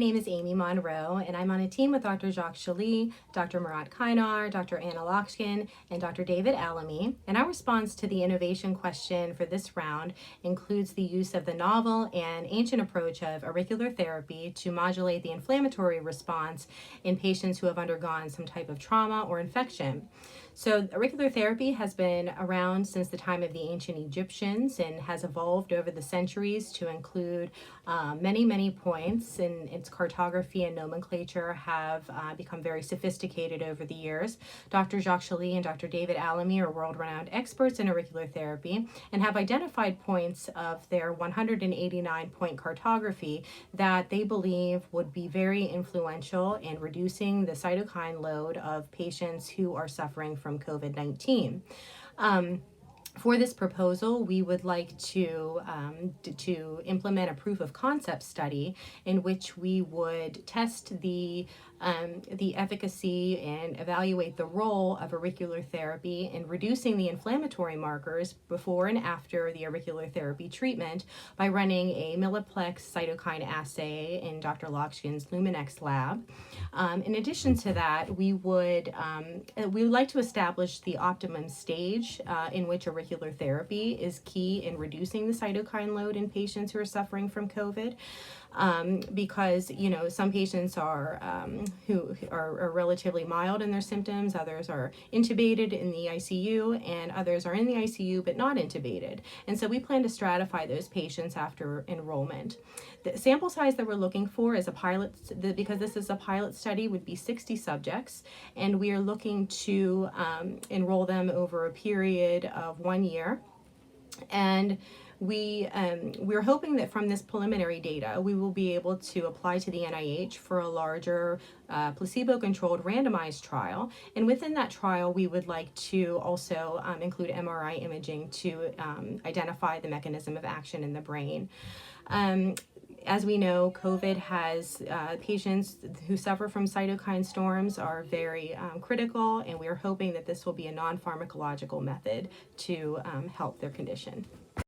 My name is Amy Monroe, and I'm on a team with Dr. Jacques Chaly, Dr. Murat Kainar, Dr. Anna Lokshin, and Dr. David Alamy. And our response to the innovation question for this round includes the use of the novel and ancient approach of auricular therapy to modulate the inflammatory response in patients who have undergone some type of trauma or infection. So auricular therapy has been around since the time of the ancient Egyptians and has evolved over the centuries to include many points, and its cartography and nomenclature have become very sophisticated over the years. Dr. Jacques Chaly and Dr. David Alamy are world-renowned experts in auricular therapy and have identified points of their 189-point cartography that they believe would be very influential in reducing the cytokine load of patients who are suffering from COVID-19. For this proposal, we would like to implement a proof of concept study in which we would test the efficacy and evaluate the role of auricular therapy in reducing the inflammatory markers before and after the auricular therapy treatment by running a milliplex cytokine assay in Dr. Lokshin's Luminex lab. In addition to that, we would like to establish the optimum stage in which auricular therapy is key in reducing the cytokine load in patients who are suffering from COVID. Because some patients are who are relatively mild in their symptoms, others are intubated in the ICU, and others are in the ICU but not intubated. And so we plan to stratify those patients after enrollment. The sample size that we're looking for is a pilot, because this is a pilot study, would be 60 subjects, and we are looking to enroll them over a period of 1 year. And we're hoping that from this preliminary data, we will be able to apply to the NIH for a larger placebo-controlled randomized trial. And within that trial, we would like to also include MRI imaging to identify the mechanism of action in the brain. As we know, COVID has patients who suffer from cytokine storms are very critical, and we are hoping that this will be a non-pharmacological method to help their condition.